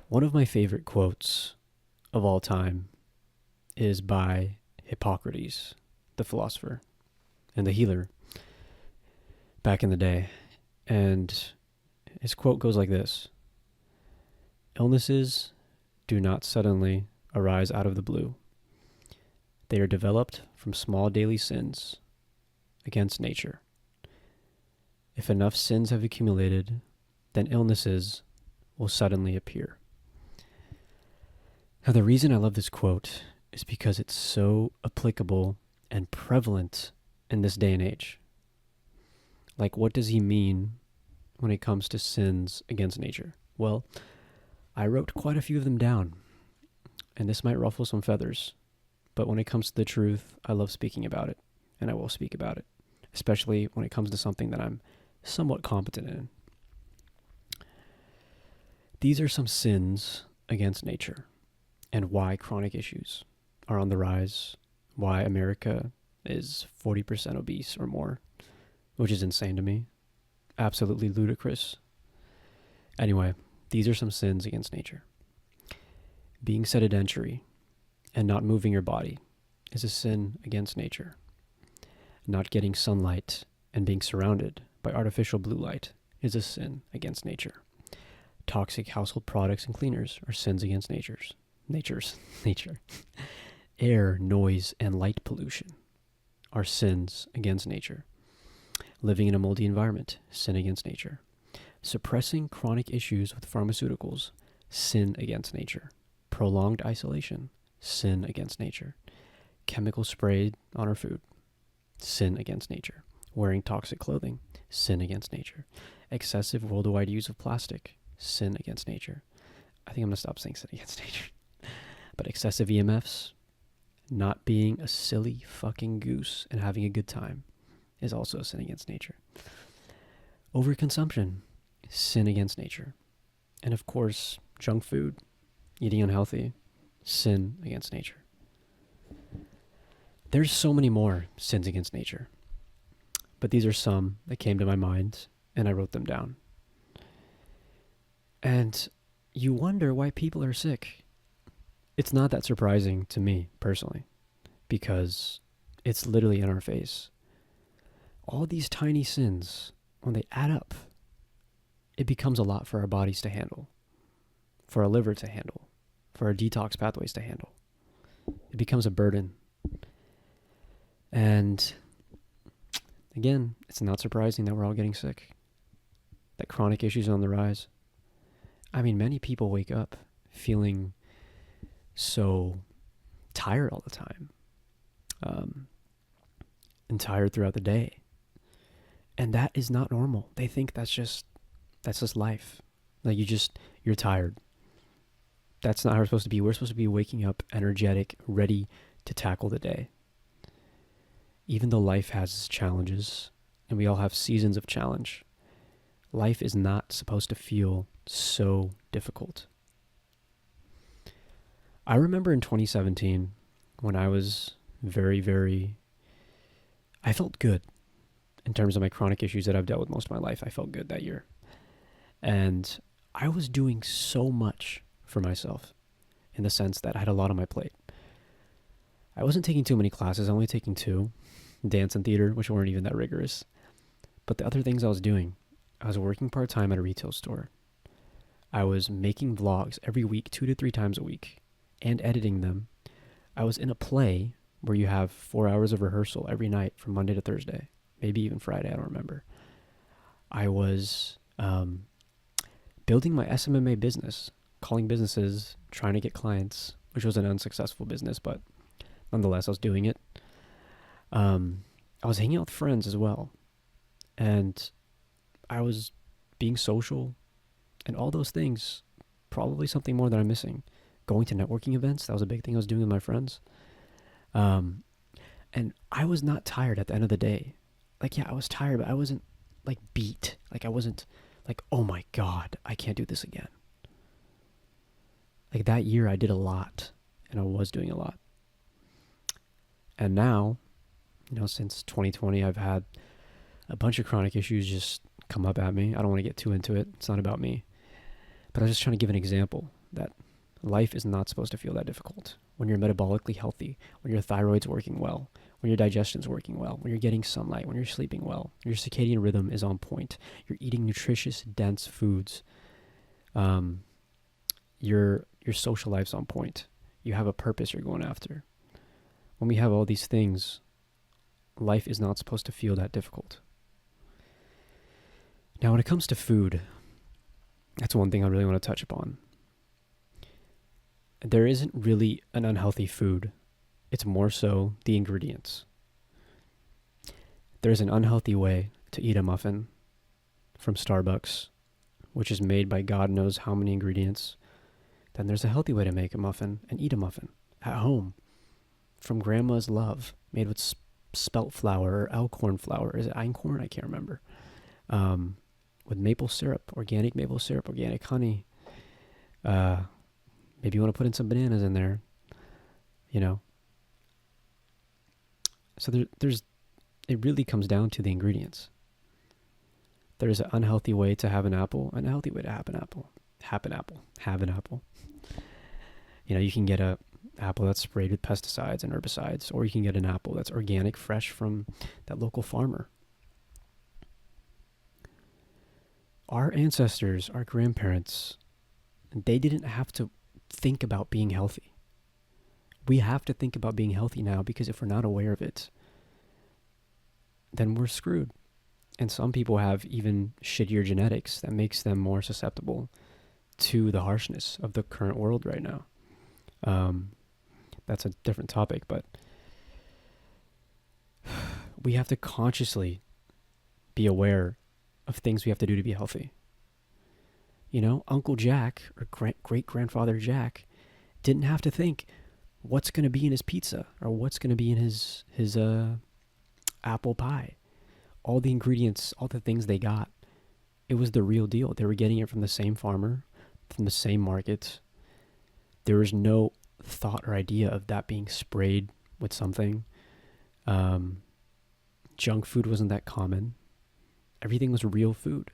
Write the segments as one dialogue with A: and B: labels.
A: One of my favorite quotes of all time is by Hippocrates, the philosopher and the healer back in the day. And his quote goes like this: "Illnesses do not suddenly arise out of the blue. They are developed from small daily sins against nature. If enough sins have accumulated, then illnesses will suddenly appear." Now, the reason I love this quote is because it's so applicable and prevalent in this day and age. Like, what does he mean when it comes to sins against nature? Well, I wrote quite a few of them down, and this might ruffle some feathers, but when it comes to the truth, I love speaking about it, and I will speak about it, especially when it comes to something that I'm somewhat competent in. These are some sins against nature, and why chronic issues are on the rise, why America is 40% obese or more, which is insane to me. Absolutely ludicrous. Anyway, these are some sins against nature. Being sedentary and not moving your body is a sin against nature. Not getting sunlight and being surrounded by artificial blue light is a sin against nature. Toxic household products and cleaners are sins against nature. Air, noise, and light pollution are sins against nature. Living in a moldy environment, sin against nature. Suppressing chronic issues with pharmaceuticals, sin against nature. Prolonged isolation, sin against nature. Chemical sprayed on our food, sin against nature. Wearing toxic clothing, sin against nature. Excessive worldwide use of plastic, sin against nature. I think I'm going to stop saying sin against nature. But excessive EMFs, not being a silly fucking goose and having a good time, is also a sin against nature. Overconsumption, sin against nature. And of course, junk food, eating unhealthy, sin against nature. There's so many more sins against nature, but these are some that came to my mind and I wrote them down. And you wonder why people are sick. It's not that surprising to me personally, because it's literally in our face. All these tiny sins, when they add up, it becomes a lot for our bodies to handle, for our liver to handle, for our detox pathways to handle. It becomes a burden. And again, it's not surprising that we're all getting sick, that chronic issues are on the rise. I mean, many people wake up feeling so tired all the time, and tired throughout the day. And that is not normal. They think that's just life. Like you're tired. That's not how we're supposed to be. We're supposed to be waking up energetic, ready to tackle the day. Even though life has its challenges, and we all have seasons of challenge, life is not supposed to feel so difficult. I remember in 2017 when I was I felt good in terms of my chronic issues that I've dealt with most of my life. I felt good that year. And I was doing so much for myself in the sense that I had a lot on my plate. I wasn't taking too many classes, only taking 2, dance and theater, which weren't even that rigorous. But the other things I was doing, I was working part-time at a retail store. I was making vlogs every week, 2 to 3 times a week, and editing them. I was in a play where you have 4 hours of rehearsal every night from Monday to Thursday, maybe even Friday, I don't remember. I was building my SMMA business, calling businesses, trying to get clients, which was an unsuccessful business, but nonetheless, I was doing it. I was hanging out with friends as well, and I was being social, and all those things, probably something more that I'm missing. Going to networking events, that was a big thing I was doing with my friends. And I was not tired at the end of the day. Like, yeah, I was tired, but I wasn't, like, beat. Like, I wasn't, like, oh my God, I can't do this again. Like, that year I did a lot, and I was doing a lot. And now, since 2020, I've had a bunch of chronic issues just come up at me. I don't want to get too into it. It's not about me. But I was just trying to give an example that life is not supposed to feel that difficult. When you're metabolically healthy, when your thyroid's working well, when your digestion's working well, when you're getting sunlight, when you're sleeping well, your circadian rhythm is on point, you're eating nutritious, dense foods, your social life's on point, you have a purpose you're going after. When we have all these things, life is not supposed to feel that difficult. Now, when it comes to food, that's one thing I really want to touch upon. There isn't really an unhealthy food. It's more so the ingredients. There's an unhealthy way to eat a muffin from Starbucks, which is made by God knows how many ingredients. Then there's a healthy way to make a muffin and eat a muffin at home from grandma's love, made with spelt flour or elkhorn flour. Is it einkorn? I can't remember. With maple syrup, organic honey. Maybe you want to put in some bananas in there, you know. So it really comes down to the ingredients. There's an unhealthy way to have an apple, and a healthy way to have an apple. Have an apple. You know, you can get a apple that's sprayed with pesticides and herbicides, or you can get an apple that's organic, fresh from that local farmer. Our ancestors, our grandparents, they didn't have to think about being healthy. We have to think about being healthy now, because if we're not aware of it, then we're screwed. And some people have even shittier genetics that makes them more susceptible to the harshness of the current world right now. That's a different topic, but we have to consciously be aware of things we have to do to be healthy. You know, Uncle Jack, or great-grandfather Jack, didn't have to think what's going to be in his pizza or what's going to be in his apple pie. All the ingredients, all the things they got, it was the real deal. They were getting it from the same farmer, from the same market. There was no thought or idea of that being sprayed with something. Junk food wasn't that common. Everything was real food.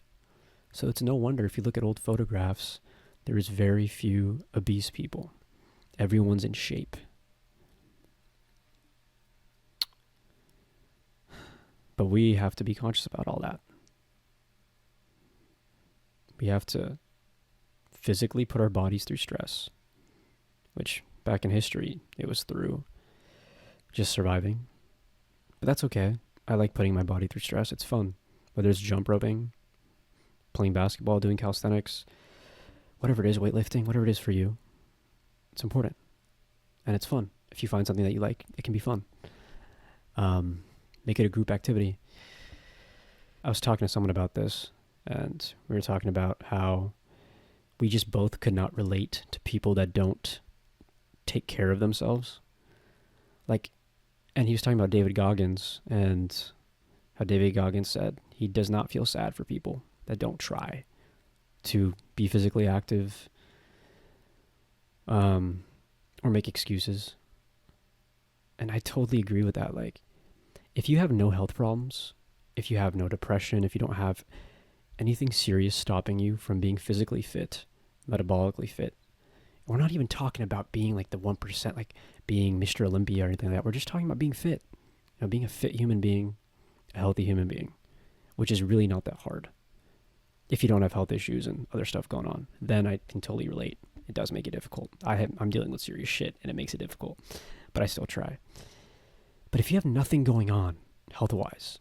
A: So it's no wonder if you look at old photographs, there is very few obese people. Everyone's in shape. But we have to be conscious about all that. We have to physically put our bodies through stress, which back in history, it was through just surviving. But that's okay. I like putting my body through stress. It's fun. Whether it's jump roping, playing basketball, doing calisthenics, whatever it is, weightlifting, whatever it is for you, it's important. And it's fun. If you find something that you like, it can be fun. Make it a group activity. I was talking to someone about this, and we were talking about how we just both could not relate to people that don't take care of themselves. And he was talking about David Goggins, and how David Goggins said he does not feel sad for people that don't try to be physically active, or make excuses. And I totally agree with that. If you have no health problems, if you have no depression, if you don't have anything serious stopping you from being physically fit, metabolically fit, we're not even talking about being the 1%, being Mr. Olympia or anything like that. We're just talking about being fit, being a fit human being, a healthy human being, which is really not that hard. If you don't have health issues and other stuff going on, then I can totally relate. It does make it difficult. I'm dealing with serious shit, and it makes it difficult, but I still try. But if you have nothing going on health-wise,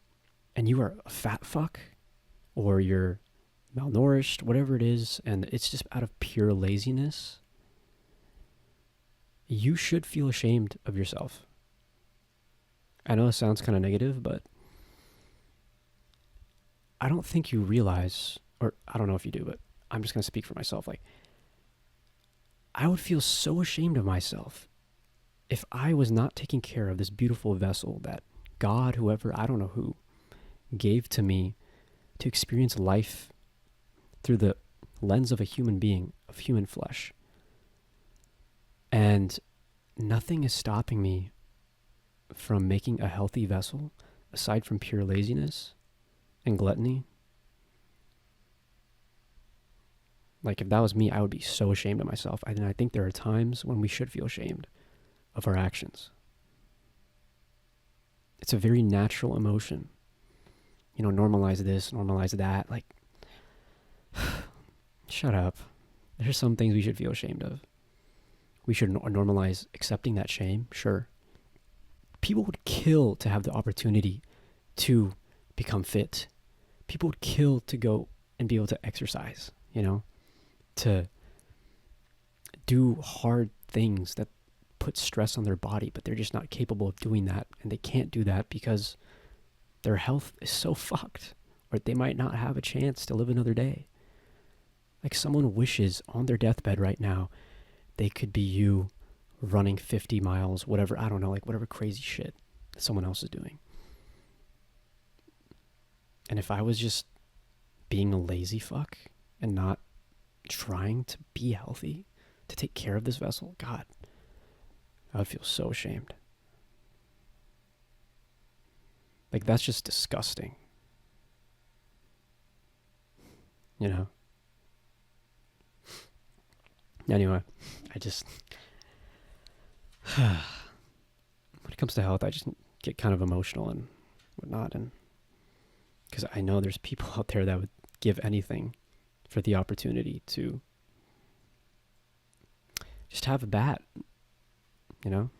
A: and you are a fat fuck, or you're malnourished, whatever it is, and it's just out of pure laziness, you should feel ashamed of yourself. I know it sounds kind of negative, but I don't think you realize, or I don't know if you do, but I'm just going to speak for myself. I would feel so ashamed of myself if I was not taking care of this beautiful vessel that God, whoever, I don't know who, gave to me to experience life through the lens of a human being, of human flesh. And nothing is stopping me from making a healthy vessel aside from pure laziness and gluttony. Like, if that was me, I would be so ashamed of myself. And I think there are times when we should feel ashamed of our actions. It's a very natural emotion. You know, normalize this, normalize that. Like, shut up. There's some things we should feel ashamed of. We should normalize accepting that shame, sure. People would kill to have the opportunity to become fit. People would kill to go and be able to exercise, you know, to do hard things that put stress on their body, but they're just not capable of doing that. And they can't do that because their health is so fucked, or they might not have a chance to live another day. Like, someone wishes on their deathbed right now they could be you running 50 miles, whatever, I don't know, like whatever crazy shit that someone else is doing. And if I was just being a lazy fuck and not trying to be healthy, to take care of this vessel, God, I would feel so ashamed. Like, that's just disgusting. You know? Anyway, I just... when it comes to health, I just get kind of emotional and whatnot. And because I know there's people out there that would give anything for the opportunity to just have a bat, you know?